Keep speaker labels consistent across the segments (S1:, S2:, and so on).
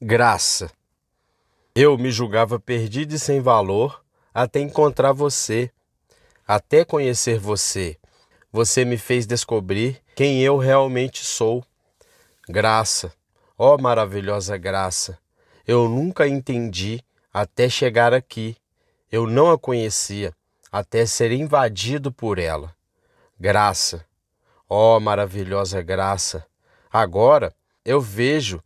S1: Graça. Eu me julgava perdido e sem valor até encontrar você, até conhecer você. Você me fez descobrir quem eu realmente sou. Graça. Ó maravilhosa graça. Eu nunca entendi até chegar aqui. Eu não a conhecia até ser invadido por ela. Graça. Ó maravilhosa graça. Agora eu vejo.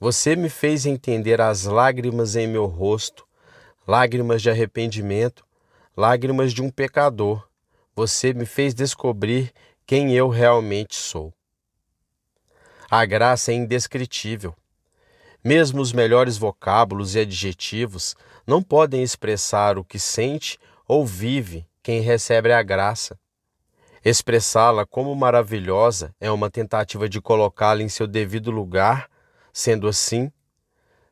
S1: Você me fez entender as lágrimas em meu rosto, lágrimas de arrependimento, lágrimas de um pecador. Você me fez descobrir quem eu realmente sou. A graça é indescritível. Mesmo os melhores vocábulos e adjetivos não podem expressar o que sente ou vive quem recebe a graça. Expressá-la como maravilhosa é uma tentativa de colocá-la em seu devido lugar. Sendo assim,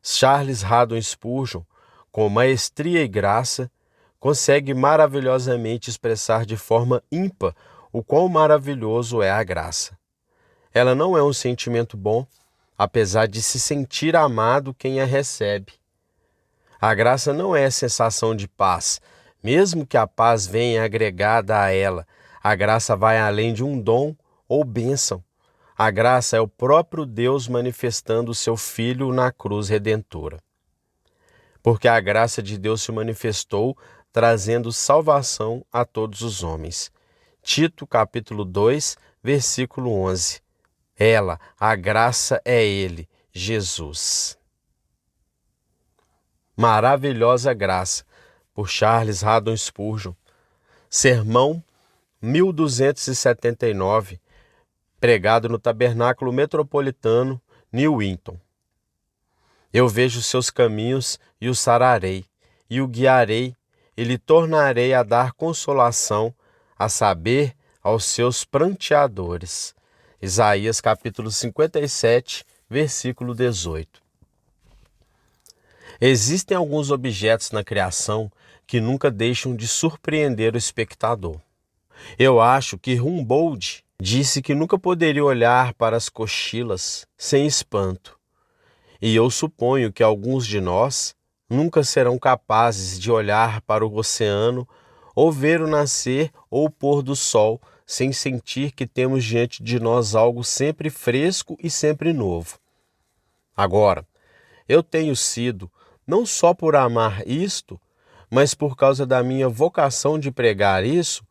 S1: Charles Haddon Spurgeon, com maestria e graça, consegue maravilhosamente expressar de forma ímpar o quão maravilhoso é a graça. Ela não é um sentimento bom, apesar de se sentir amado quem a recebe. A graça não é sensação de paz, mesmo que a paz venha agregada a ela. A graça vai além de um dom ou bênção. A graça é o próprio Deus manifestando o seu Filho na cruz redentora. Porque a graça de Deus se manifestou, trazendo salvação a todos os homens. Tito, capítulo 2, versículo 11. Ela, a graça é Ele, Jesus. Maravilhosa Graça, por Charles Haddon Spurgeon. Sermão 1279, pregado no Tabernáculo Metropolitano, New Winton. Eu vejo seus caminhos e o sararei, e o guiarei, e lhe tornarei a dar consolação, a saber, aos seus pranteadores. Isaías capítulo 57, versículo 18. Existem alguns objetos na criação que nunca deixam de surpreender o espectador. Eu acho que Humboldt disse que nunca poderia olhar para as cochilas sem espanto. E eu suponho que alguns de nós nunca serão capazes de olhar para o oceano ou ver o nascer ou o pôr do sol sem sentir que temos diante de nós algo sempre fresco e sempre novo. Agora, eu tenho sido, não só por amar isto, mas por causa da minha vocação de pregar isso,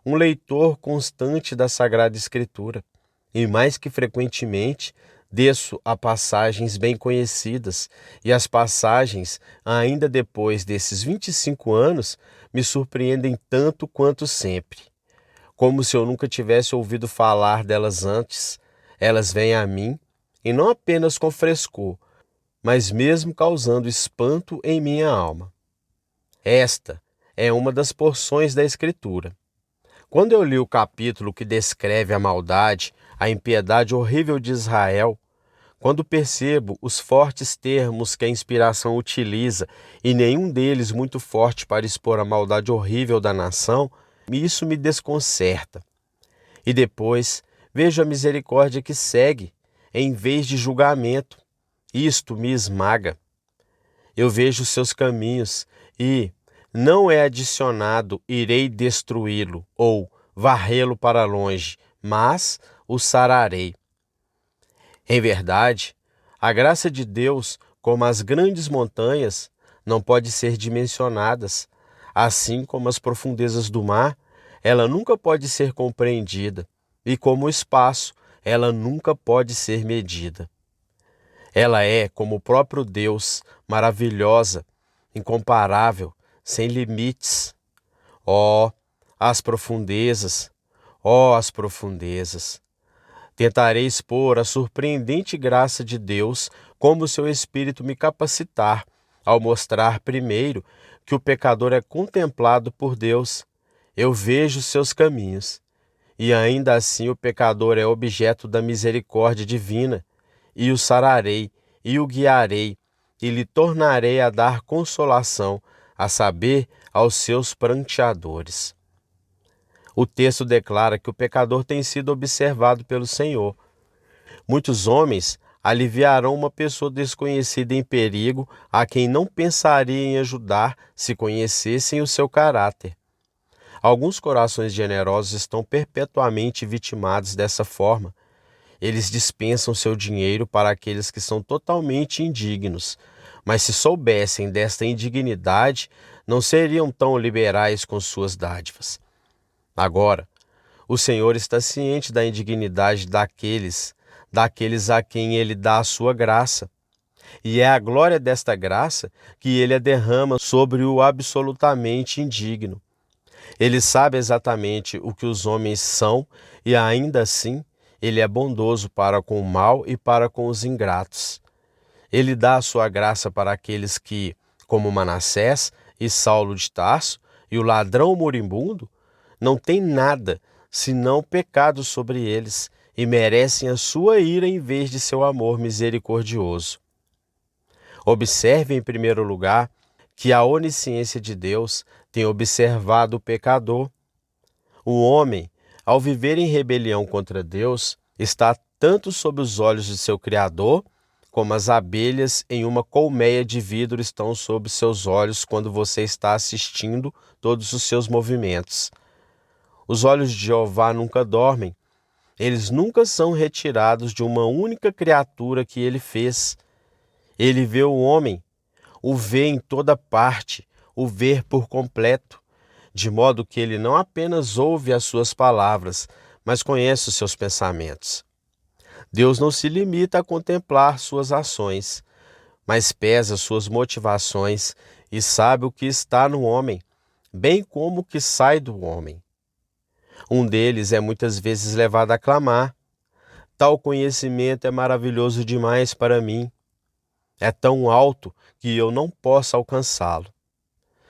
S1: um leitor constante da Sagrada Escritura, e mais que frequentemente desço a passagens bem conhecidas, e as passagens, ainda depois desses 25 anos, me surpreendem tanto quanto sempre. Como se eu nunca tivesse ouvido falar delas antes, elas vêm a mim, e não apenas com frescor, mas mesmo causando espanto em minha alma. Esta é uma das porções da Escritura. Quando eu li o capítulo que descreve a maldade, a impiedade horrível de Israel, quando percebo os fortes termos que a inspiração utiliza e nenhum deles muito forte para expor a maldade horrível da nação, isso me desconcerta. E depois vejo a misericórdia que segue, em vez de julgamento. Isto me esmaga. Eu vejo seus caminhos e não é adicionado irei destruí-lo ou varrê-lo para longe, mas o sararei. Em verdade, a graça de Deus, como as grandes montanhas, não pode ser dimensionadas, assim como as profundezas do mar, ela nunca pode ser compreendida, e como o espaço, ela nunca pode ser medida. Ela é, como o próprio Deus, maravilhosa, incomparável, sem limites. Ó, as profundezas! Ó, as profundezas! Tentarei expor a surpreendente graça de Deus como seu Espírito me capacitar, ao mostrar primeiro que o pecador é contemplado por Deus. Eu vejo seus caminhos, e ainda assim o pecador é objeto da misericórdia divina, e o sararei, e o guiarei, e lhe tornarei a dar consolação, a saber, aos seus pranteadores. O texto declara que o pecador tem sido observado pelo Senhor. Muitos homens aliviarão uma pessoa desconhecida em perigo, a quem não pensaria em ajudar se conhecessem o seu caráter. Alguns corações generosos estão perpetuamente vitimados dessa forma. Eles dispensam seu dinheiro para aqueles que são totalmente indignos, mas se soubessem desta indignidade, não seriam tão liberais com suas dádivas. Agora, o Senhor está ciente da indignidade daqueles a quem Ele dá a sua graça. E é a glória desta graça que Ele a derrama sobre o absolutamente indigno. Ele sabe exatamente o que os homens são e ainda assim Ele é bondoso para com o mal e para com os ingratos. Ele dá a sua graça para aqueles que, como Manassés e Saulo de Tarso e o ladrão moribundo, não têm nada senão pecado sobre eles e merecem a sua ira em vez de seu amor misericordioso. Observe, em primeiro lugar, que a onisciência de Deus tem observado o pecador. O homem, ao viver em rebelião contra Deus, está tanto sob os olhos de seu Criador, como as abelhas em uma colmeia de vidro estão sob seus olhos quando você está assistindo todos os seus movimentos. Os olhos de Jeová nunca dormem. Eles nunca são retirados de uma única criatura que ele fez. Ele vê o homem, o vê em toda parte, o vê por completo, de modo que ele não apenas ouve as suas palavras, mas conhece os seus pensamentos. Deus não se limita a contemplar suas ações, mas pesa suas motivações e sabe o que está no homem, bem como o que sai do homem. Um deles é muitas vezes levado a clamar: tal conhecimento é maravilhoso demais para mim. É tão alto que eu não posso alcançá-lo.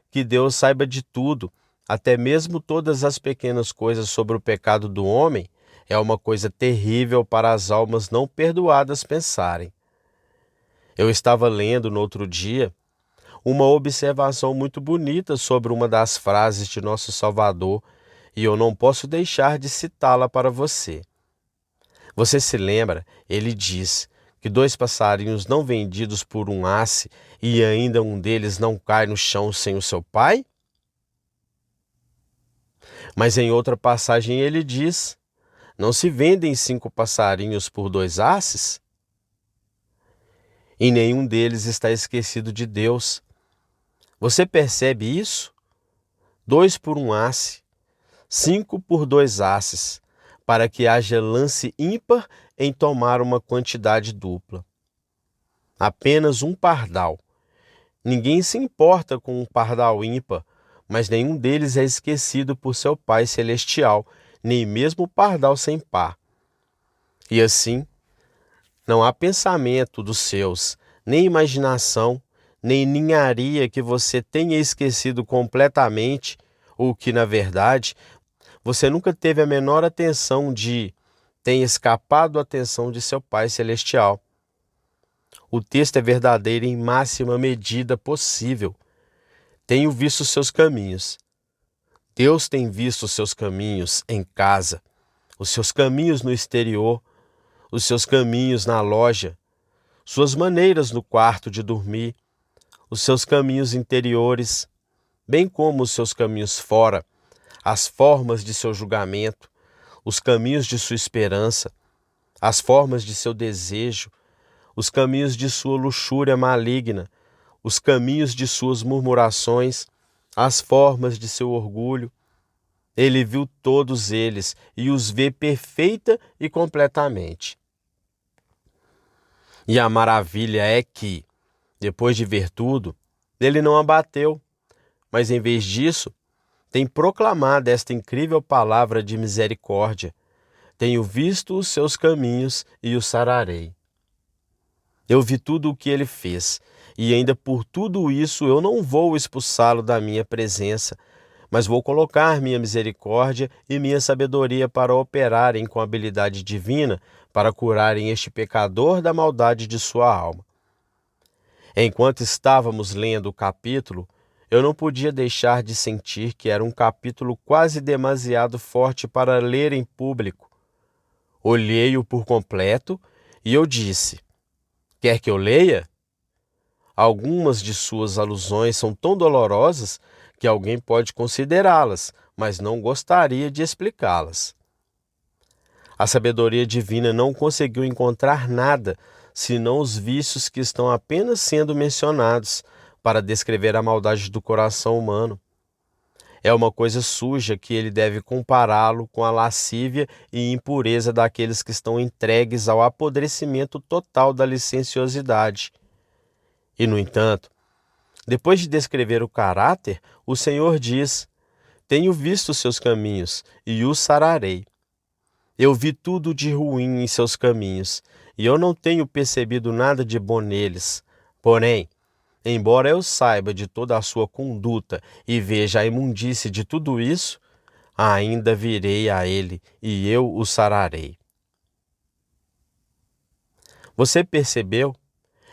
S1: Que Deus saiba de tudo, até mesmo todas as pequenas coisas sobre o pecado do homem, é uma coisa terrível para as almas não perdoadas pensarem. Eu estava lendo no outro dia uma observação muito bonita sobre uma das frases de Nosso Salvador e eu não posso deixar de citá-la para você. Você se lembra? Ele diz que 2 passarinhos não vendidos por um asse e ainda um deles não cai no chão sem o seu pai? Mas em outra passagem ele diz: não se vendem 5 passarinhos por 2 asses? E nenhum deles está esquecido de Deus. Você percebe isso? 2 por um asse, 5 por 2 asses, para que haja lance ímpar em tomar uma quantidade dupla. Apenas um pardal. Ninguém se importa com um pardal ímpar, mas nenhum deles é esquecido por seu Pai Celestial, nem mesmo o pardal sem par. E assim, não há pensamento dos seus, nem imaginação, nem ninharia que você tenha esquecido completamente, ou que, na verdade, você nunca teve a menor atenção tenha escapado a atenção de seu Pai Celestial. O texto é verdadeiro em máxima medida possível. Tenho visto seus caminhos. Deus tem visto os seus caminhos em casa, os seus caminhos no exterior, os seus caminhos na loja, suas maneiras no quarto de dormir, os seus caminhos interiores, bem como os seus caminhos fora, as formas de seu julgamento, os caminhos de sua esperança, as formas de seu desejo, os caminhos de sua luxúria maligna, os caminhos de suas murmurações, as formas de seu orgulho. Ele viu todos eles e os vê perfeita e completamente. E a maravilha é que, depois de ver tudo, ele não abateu, mas em vez disso, tem proclamado esta incrível palavra de misericórdia: tenho visto os seus caminhos e os sararei. Eu vi tudo o que ele fez, e ainda por tudo isso eu não vou expulsá-lo da minha presença, mas vou colocar minha misericórdia e minha sabedoria para operarem com habilidade divina para curarem este pecador da maldade de sua alma. Enquanto estávamos lendo o capítulo, eu não podia deixar de sentir que era um capítulo quase demasiado forte para ler em público. Olhei-o por completo e eu disse: Quer que eu leia? Algumas de suas alusões são tão dolorosas que alguém pode considerá-las, mas não gostaria de explicá-las. A sabedoria divina não conseguiu encontrar nada senão os vícios que estão apenas sendo mencionados para descrever a maldade do coração humano. É uma coisa suja que ele deve compará-lo com a lascívia e impureza daqueles que estão entregues ao apodrecimento total da licenciosidade. E, no entanto, depois de descrever o caráter, o Senhor diz: Tenho visto seus caminhos e os sararei. Eu vi tudo de ruim em seus caminhos, e eu não tenho percebido nada de bom neles. Porém, embora eu saiba de toda a sua conduta e veja a imundície de tudo isso, ainda virei a ele e eu o sararei. Você percebeu,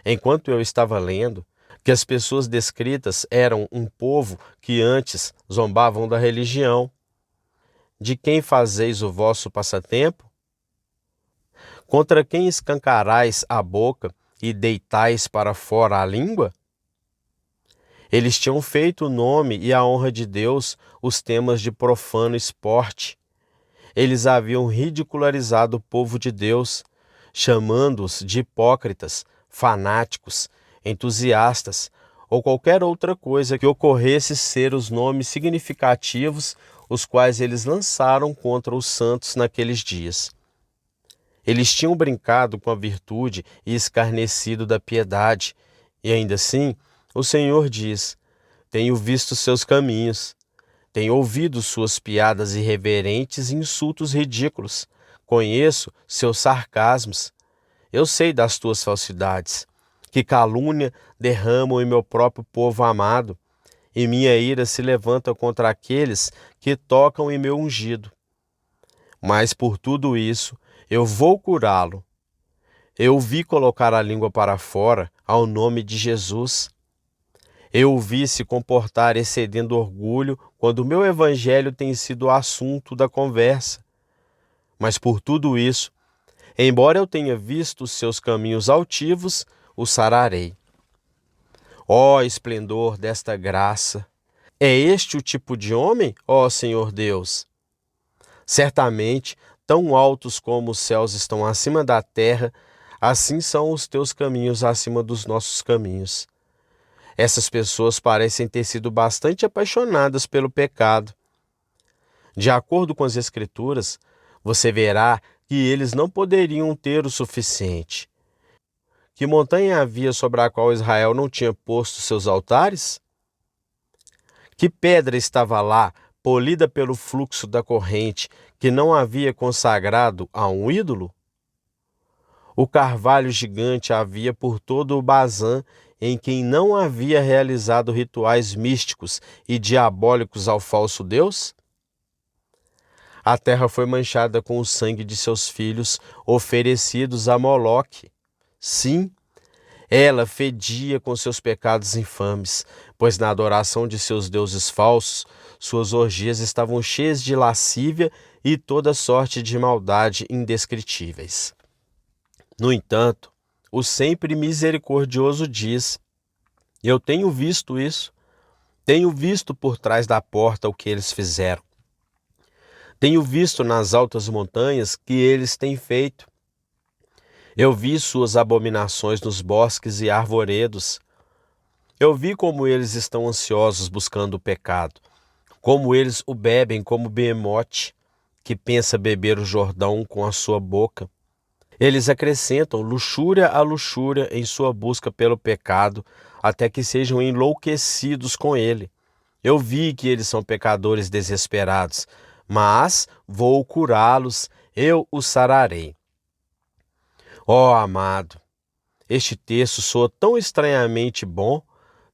S1: enquanto eu estava lendo, que as pessoas descritas eram um povo que antes zombavam da religião? De quem fazeis o vosso passatempo? Contra quem escancarais a boca e deitais para fora a língua? Eles tinham feito o nome e a honra de Deus os temas de profano esporte. Eles haviam ridicularizado o povo de Deus, chamando-os de hipócritas, fanáticos, entusiastas ou qualquer outra coisa que ocorresse ser os nomes significativos os quais eles lançaram contra os santos naqueles dias. Eles tinham brincado com a virtude e escarnecido da piedade, e ainda assim o Senhor diz: Tenho visto seus caminhos, tenho ouvido suas piadas irreverentes e insultos ridículos, conheço seus sarcasmos, eu sei das tuas falsidades, que calúnia derramam em meu próprio povo amado, e minha ira se levanta contra aqueles que tocam em meu ungido. Mas por tudo isso eu vou curá-lo. Eu o vi colocar a língua para fora ao nome de Jesus. Eu o vi se comportar excedendo orgulho quando o meu evangelho tem sido o assunto da conversa. Mas por tudo isso, embora eu tenha visto os seus caminhos altivos, o sararei. Ó esplendor desta graça! É este o tipo de homem, ó Senhor Deus? Certamente, tão altos como os céus estão acima da terra, assim são os teus caminhos acima dos nossos caminhos. Essas pessoas parecem ter sido bastante apaixonadas pelo pecado. De acordo com as Escrituras, você verá que eles não poderiam ter o suficiente. Que montanha havia sobre a qual Israel não tinha posto seus altares? Que pedra estava lá, polida pelo fluxo da corrente, que não havia consagrado a um ídolo? O carvalho gigante havia por todo o Bazã, em quem não havia realizado rituais místicos e diabólicos ao falso Deus? A terra foi manchada com o sangue de seus filhos, oferecidos a Moloque. Sim, ela fedia com seus pecados infames, pois na adoração de seus deuses falsos, suas orgias estavam cheias de lascívia e toda sorte de maldade indescritíveis. No entanto, o sempre misericordioso diz: Eu tenho visto isso, tenho visto por trás da porta o que eles fizeram. Tenho visto nas altas montanhas que eles têm feito. Eu vi suas abominações nos bosques e arvoredos. Eu vi como eles estão ansiosos buscando o pecado, como eles o bebem como Beemote, que pensa beber o Jordão com a sua boca. Eles acrescentam luxúria a luxúria em sua busca pelo pecado, até que sejam enlouquecidos com ele. Eu vi que eles são pecadores desesperados, mas vou curá-los, eu os sararei. Ó amado, este texto soa tão estranhamente bom,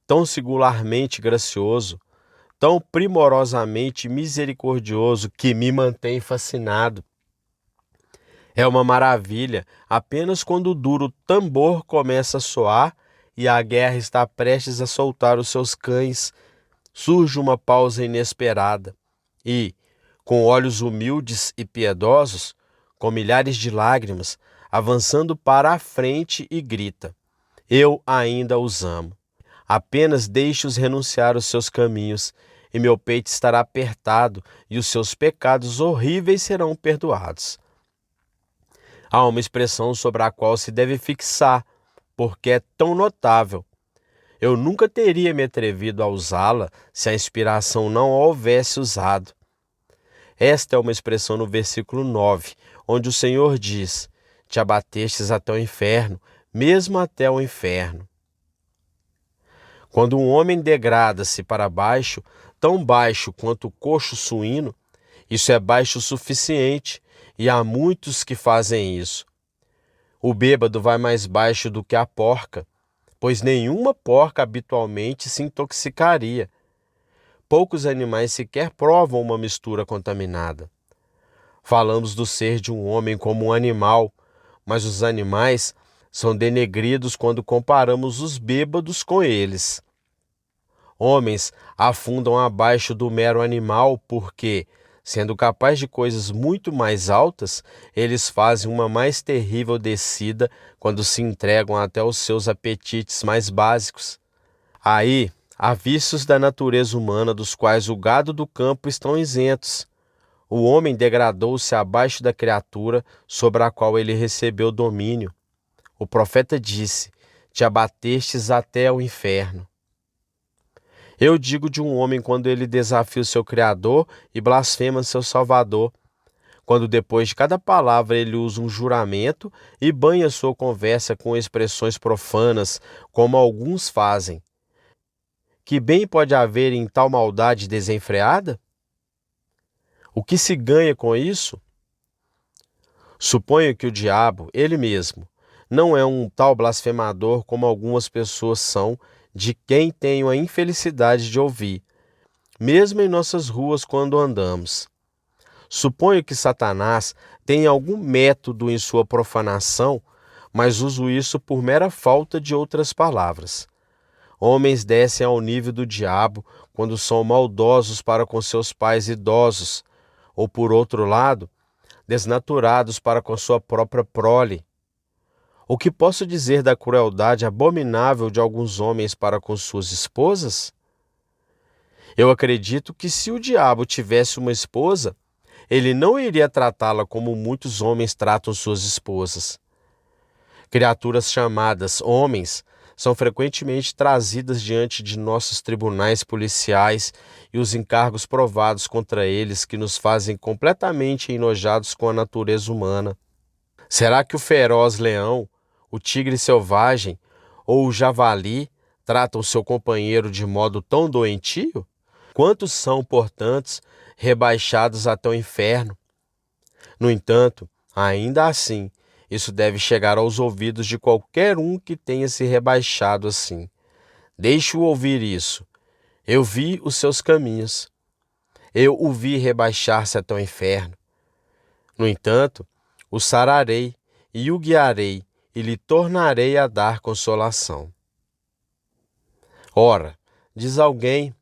S1: tão singularmente gracioso, tão primorosamente misericordioso que me mantém fascinado. É uma maravilha apenas quando o duro tambor começa a soar e a guerra está prestes a soltar os seus cães. Surge uma pausa inesperada e, com olhos humildes e piedosos, com milhares de lágrimas, avançando para a frente e grita: eu ainda os amo. Apenas deixe-os renunciar aos seus caminhos, e meu peito estará apertado, e os seus pecados horríveis serão perdoados. Há uma expressão sobre a qual se deve fixar, porque é tão notável. Eu nunca teria me atrevido a usá-la se a inspiração não a houvesse usado. Esta é uma expressão no versículo 9, onde o Senhor diz: te abatestes até o inferno, mesmo até o inferno. Quando um homem degrada-se para baixo, tão baixo quanto o coxo suíno, isso é baixo o suficiente, e há muitos que fazem isso. O bêbado vai mais baixo do que a porca, pois nenhuma porca habitualmente se intoxicaria. Poucos animais sequer provam uma mistura contaminada. Falamos do ser de um homem como um animal, mas os animais são denegridos quando comparamos os bêbados com eles. Homens afundam abaixo do mero animal porque, sendo capazes de coisas muito mais altas, eles fazem uma mais terrível descida quando se entregam até os seus apetites mais básicos. Aí, há vícios da natureza humana dos quais o gado do campo estão isentos. O homem degradou-se abaixo da criatura sobre a qual ele recebeu domínio. O profeta disse: te abatestes até o inferno. Eu digo de um homem quando ele desafia o seu Criador e blasfema seu Salvador, quando depois de cada palavra ele usa um juramento e banha sua conversa com expressões profanas, como alguns fazem. Que bem pode haver em tal maldade desenfreada? O que se ganha com isso? Suponho que o diabo, ele mesmo, não é um tal blasfemador como algumas pessoas são, de quem tenho a infelicidade de ouvir, mesmo em nossas ruas quando andamos. Suponho que Satanás tenha algum método em sua profanação, mas uso isso por mera falta de outras palavras. Homens descem ao nível do diabo quando são maldosos para com seus pais idosos, ou, por outro lado, desnaturados para com sua própria prole. O que posso dizer da crueldade abominável de alguns homens para com suas esposas? Eu acredito que se o diabo tivesse uma esposa, ele não iria tratá-la como muitos homens tratam suas esposas. Criaturas chamadas homens são frequentemente trazidas diante de nossos tribunais policiais e os encargos provados contra eles que nos fazem completamente enojados com a natureza humana. Será que o feroz leão, o tigre selvagem ou o javali tratam seu companheiro de modo tão doentio? Quantos são, portanto, rebaixados até o inferno? No entanto, ainda assim, isso deve chegar aos ouvidos de qualquer um que tenha se rebaixado assim. Deixe-o ouvir isso. Eu vi os seus caminhos. Eu o vi rebaixar-se até o inferno. No entanto, o sararei e o guiarei e lhe tornarei a dar consolação. Ora, diz alguém,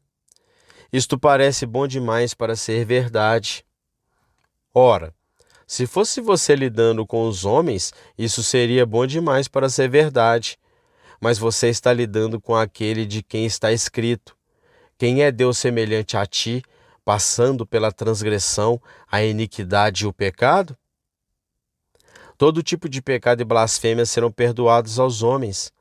S1: isto parece bom demais para ser verdade. Ora, se fosse você lidando com os homens, isso seria bom demais para ser verdade. Mas você está lidando com aquele de quem está escrito: quem é Deus semelhante a ti, passando pela transgressão, a iniquidade e o pecado? Todo tipo de pecado e blasfêmia serão perdoados aos homens.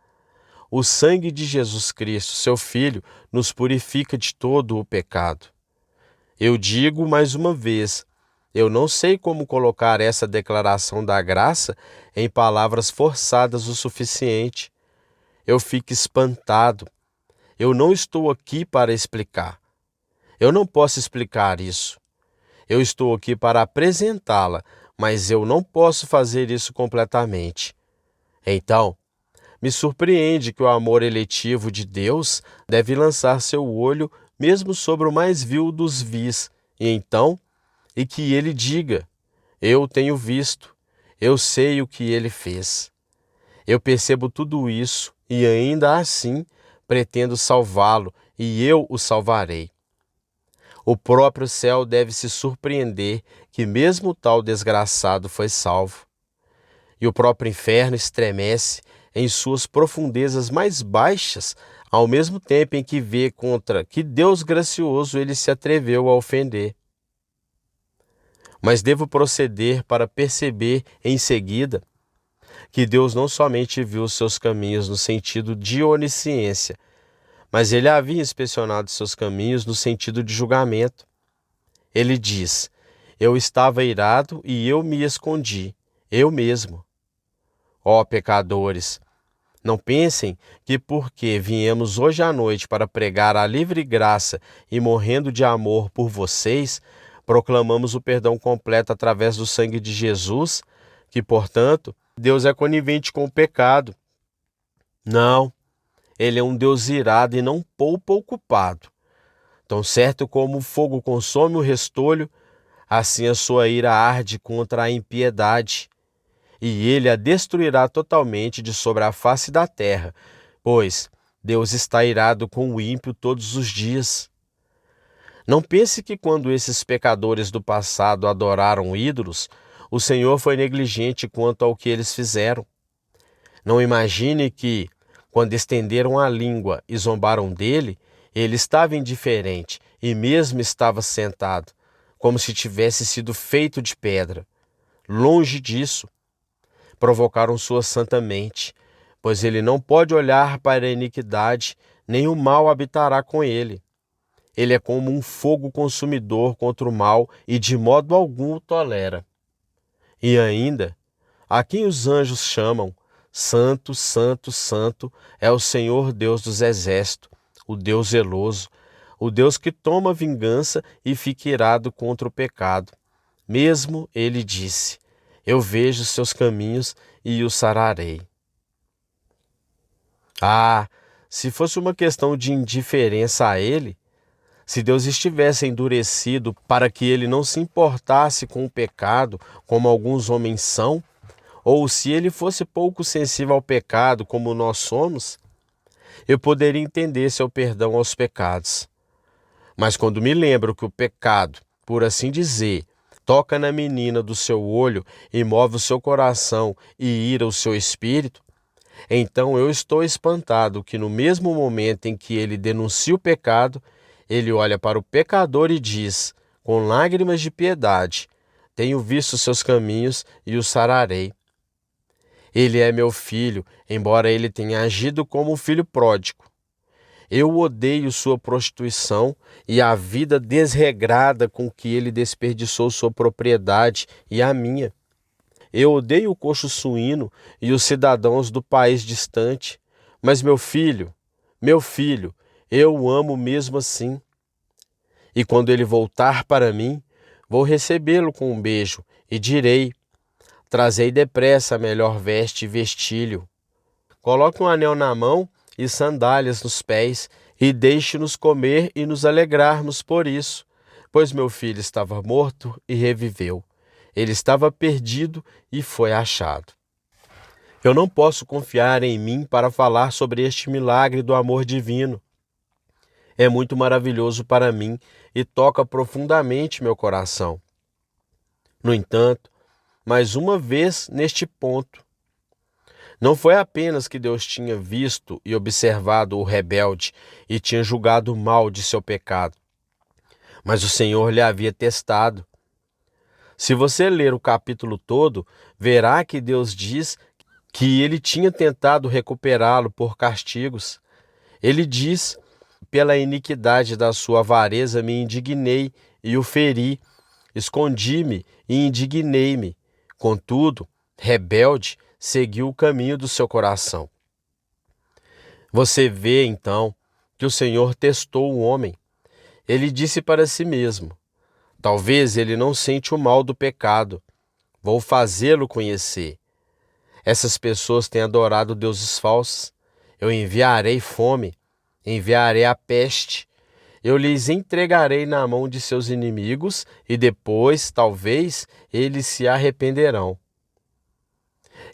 S1: O sangue de Jesus Cristo, seu Filho, nos purifica de todo o pecado. Eu digo mais uma vez, eu não sei como colocar essa declaração da graça em palavras forçadas o suficiente. Eu fico espantado. Eu não estou aqui para explicar. Eu não posso explicar isso. Eu estou aqui para apresentá-la, mas eu não posso fazer isso completamente. Então, me surpreende que o amor eletivo de Deus deve lançar seu olho mesmo sobre o mais vil dos vis, e que ele diga: eu tenho visto, eu sei o que ele fez. Eu percebo tudo isso e ainda assim pretendo salvá-lo e eu o salvarei. O próprio céu deve se surpreender que mesmo tal desgraçado foi salvo. E o próprio inferno estremece em suas profundezas mais baixas, ao mesmo tempo em que vê contra que Deus gracioso ele se atreveu a ofender. Mas devo proceder para perceber em seguida que Deus não somente viu seus caminhos no sentido de onisciência, mas ele havia inspecionado seus caminhos no sentido de julgamento. Ele diz: eu estava irado e eu me escondi, eu mesmo. Ó pecadores, não pensem que porque viemos hoje à noite para pregar a livre graça e morrendo de amor por vocês, proclamamos o perdão completo através do sangue de Jesus, que, portanto, Deus é conivente com o pecado. Não, ele é um Deus irado e não poupa o culpado. Tão certo como o fogo consome o restolho, assim a sua ira arde contra a impiedade, e ele a destruirá totalmente de sobre a face da terra, pois Deus está irado com o ímpio todos os dias. Não pense que quando esses pecadores do passado adoraram ídolos, o Senhor foi negligente quanto ao que eles fizeram. Não imagine que, quando estenderam a língua e zombaram dele, ele estava indiferente e mesmo estava sentado, como se tivesse sido feito de pedra. Longe disso. Provocaram sua santa mente, pois ele não pode olhar para a iniquidade, nem o mal habitará com ele. Ele é como um fogo consumidor contra o mal e de modo algum o tolera. E ainda, a quem os anjos chamam, Santo, Santo, Santo, é o Senhor Deus dos exércitos, o Deus zeloso, o Deus que toma vingança e fica irado contra o pecado. Mesmo ele disse: eu vejo seus caminhos e os sararei. Ah, se fosse uma questão de indiferença a ele, se Deus estivesse endurecido para que ele não se importasse com o pecado, como alguns homens são, ou se ele fosse pouco sensível ao pecado, como nós somos, eu poderia entender seu perdão aos pecados. Mas quando me lembro que o pecado, por assim dizer, toca na menina do seu olho e move o seu coração e ira o seu espírito, então eu estou espantado que no mesmo momento em que ele denuncia o pecado, ele olha para o pecador e diz, com lágrimas de piedade: tenho visto seus caminhos e o sararei. Ele é meu filho, embora ele tenha agido como um filho pródigo. Eu odeio sua prostituição e a vida desregrada com que ele desperdiçou sua propriedade e a minha. Eu odeio o coxo suíno e os cidadãos do país distante, mas meu filho, eu o amo mesmo assim. E quando ele voltar para mim, vou recebê-lo com um beijo e direi: trazei depressa a melhor veste e vestilho. Coloque um anel na mão e sandálias nos pés, e deixe-nos comer e nos alegrarmos por isso, pois meu filho estava morto e reviveu. Ele estava perdido e foi achado. Eu não posso confiar em mim para falar sobre este milagre do amor divino. É muito maravilhoso para mim e toca profundamente meu coração. No entanto, mais uma vez neste ponto, não foi apenas que Deus tinha visto e observado o rebelde e tinha julgado mal de seu pecado, mas o Senhor lhe havia testado. Se você ler o capítulo todo, verá que Deus diz que ele tinha tentado recuperá-lo por castigos. Ele diz: pela iniquidade da sua avareza me indignei e o feri, escondi-me e indignei-me. Contudo, rebelde, seguiu o caminho do seu coração. Você vê, então, que o Senhor testou o homem. Ele disse para si mesmo: talvez ele não sente o mal do pecado. Vou fazê-lo conhecer. Essas pessoas têm adorado deuses falsos. Eu enviarei fome, enviarei a peste. Eu lhes entregarei na mão de seus inimigos e depois, talvez, eles se arrependerão.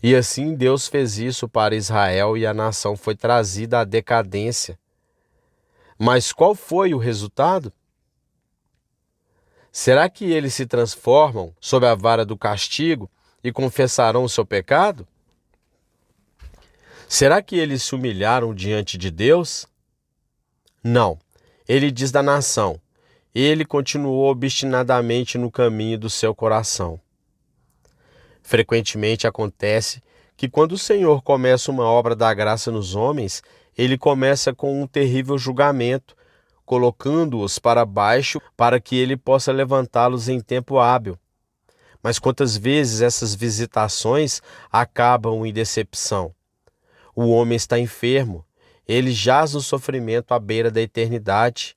S1: E assim Deus fez isso para Israel e a nação foi trazida à decadência. Mas qual foi o resultado? Será que eles se transformam sob a vara do castigo e confessarão o seu pecado? Será que eles se humilharam diante de Deus? Não. Ele diz da nação: ele continuou obstinadamente no caminho do seu coração. Frequentemente acontece que quando o Senhor começa uma obra da graça nos homens, ele começa com um terrível julgamento, colocando-os para baixo para que ele possa levantá-los em tempo hábil. Mas quantas vezes essas visitações acabam em decepção? O homem está enfermo, ele jaz no sofrimento à beira da eternidade.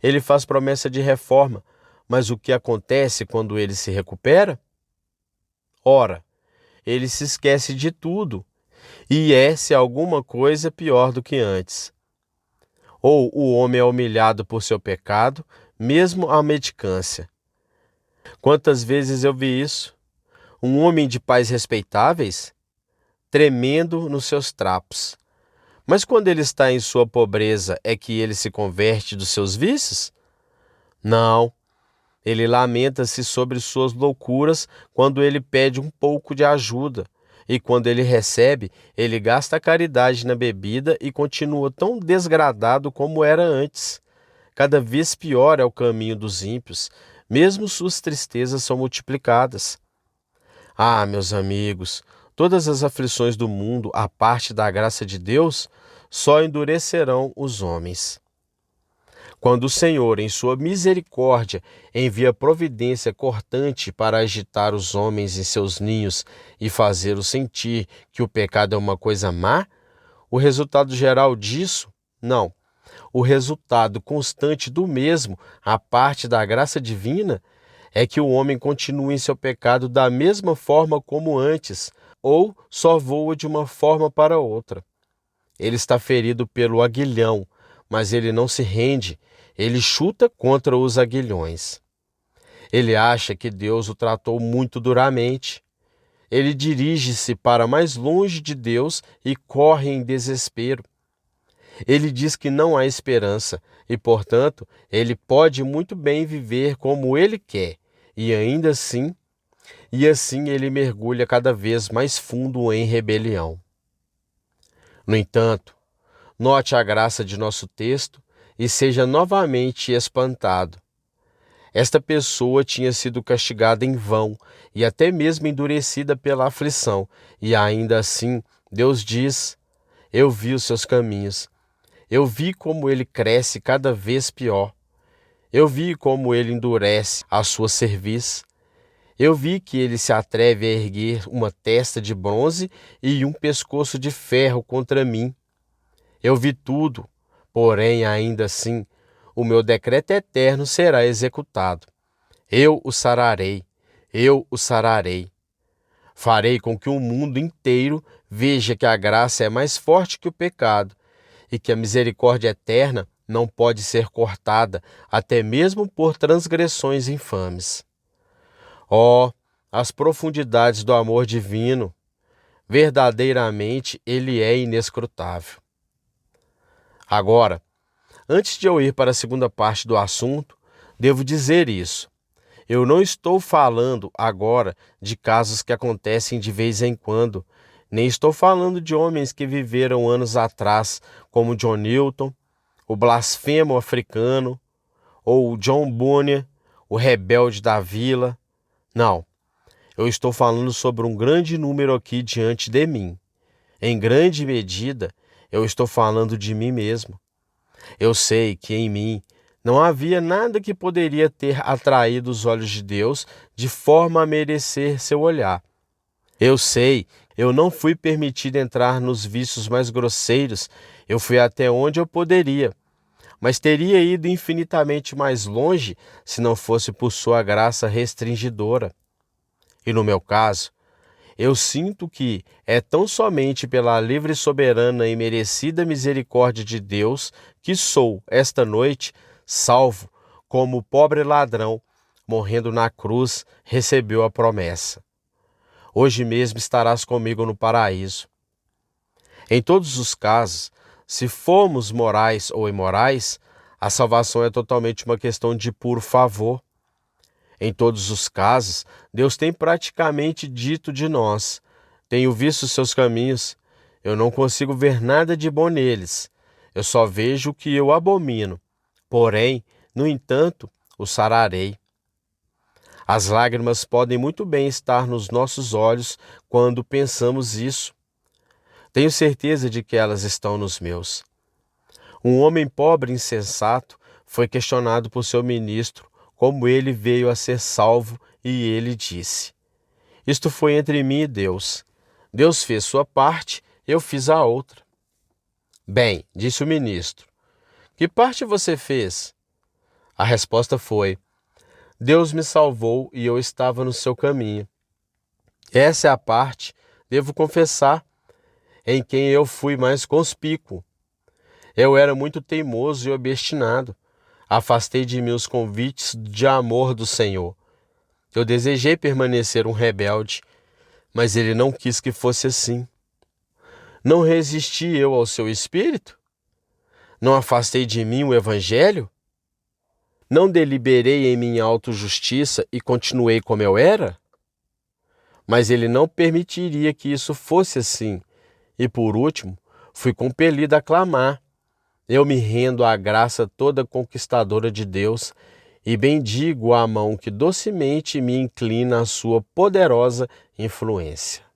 S1: Ele faz promessa de reforma, mas o que acontece quando ele se recupera? Ora, ele se esquece de tudo e se alguma coisa pior do que antes. Ou o homem é humilhado por seu pecado, mesmo à mendicância. Quantas vezes eu vi isso? Um homem de pais respeitáveis, tremendo nos seus trapos. Mas quando ele está em sua pobreza, é que ele se converte dos seus vícios? Não. Ele lamenta-se sobre suas loucuras quando ele pede um pouco de ajuda. E quando ele recebe, ele gasta a caridade na bebida e continua tão desgradado como era antes. Cada vez pior é o caminho dos ímpios, mesmo suas tristezas são multiplicadas. Ah, meus amigos, todas as aflições do mundo, à parte da graça de Deus, só endurecerão os homens. Quando o Senhor, em sua misericórdia, envia providência cortante para agitar os homens em seus ninhos e fazê-los sentir que o pecado é uma coisa má, o resultado geral disso? Não. O resultado constante do mesmo, à parte da graça divina, é que o homem continua em seu pecado da mesma forma como antes, ou só voa de uma forma para outra. Ele está ferido pelo aguilhão, mas ele não se rende, ele chuta contra os aguilhões. Ele acha que Deus o tratou muito duramente. Ele dirige-se para mais longe de Deus e corre em desespero. Ele diz que não há esperança e, portanto, ele pode muito bem viver como ele quer, e assim ele mergulha cada vez mais fundo em rebelião. No entanto, note a graça de nosso texto e seja novamente espantado. Esta pessoa tinha sido castigada em vão e até mesmo endurecida pela aflição, e ainda assim Deus diz: eu vi os seus caminhos. Eu vi como ele cresce cada vez pior. Eu vi como ele endurece a sua cerviz. Eu vi que ele se atreve a erguer uma testa de bronze e um pescoço de ferro contra mim. Eu vi tudo, porém, ainda assim, o meu decreto eterno será executado. Eu o sararei, eu o sararei. Farei com que o mundo inteiro veja que a graça é mais forte que o pecado e que a misericórdia eterna não pode ser cortada, até mesmo por transgressões infames. Oh, as profundidades do amor divino! Verdadeiramente ele é inescrutável. Agora, antes de eu ir para a segunda parte do assunto, devo dizer isso. Eu não estou falando agora de casos que acontecem de vez em quando, nem estou falando de homens que viveram anos atrás, como John Newton, o blasfemo africano, ou John Bunyan, o rebelde da vila. Não, eu estou falando sobre um grande número aqui diante de mim. Em grande medida, eu estou falando de mim mesmo. Eu sei que em mim não havia nada que poderia ter atraído os olhos de Deus de forma a merecer seu olhar. Eu sei, eu não fui permitido entrar nos vícios mais grosseiros, eu fui até onde eu poderia, mas teria ido infinitamente mais longe se não fosse por sua graça restringidora. E no meu caso, eu sinto que é tão somente pela livre, soberana e merecida misericórdia de Deus que sou, esta noite, salvo, como o pobre ladrão, morrendo na cruz, recebeu a promessa. Hoje mesmo estarás comigo no paraíso. Em todos os casos, se formos morais ou imorais, a salvação é totalmente uma questão de puro favor. Em todos os casos, Deus tem praticamente dito de nós: tenho visto os seus caminhos, Eu não consigo ver nada de bom neles. Eu só vejo o que eu abomino. Porém, no entanto, o sararei. As lágrimas podem muito bem estar nos nossos olhos quando pensamos isso. Tenho certeza de que elas estão nos meus. Um homem pobre e insensato foi questionado por seu ministro como ele veio a ser salvo, e ele disse: Isto foi entre mim e Deus. Deus fez sua parte, eu fiz a outra. Bem, disse o ministro, que parte você fez? A resposta foi: Deus me salvou e eu estava no seu caminho. Essa é a parte, devo confessar, em quem eu fui mais conspícuo. Eu era muito teimoso e obstinado. Afastei de mim os convites de amor do Senhor. Eu desejei permanecer um rebelde, mas ele não quis que fosse assim. Não resisti eu ao seu espírito? Não afastei de mim o evangelho? Não deliberei em minha autojustiça e continuei como eu era? Mas ele não permitiria que isso fosse assim. E por último, fui compelido a clamar. Eu me rendo à graça toda conquistadora de Deus e bendigo a mão que docemente me inclina à sua poderosa influência.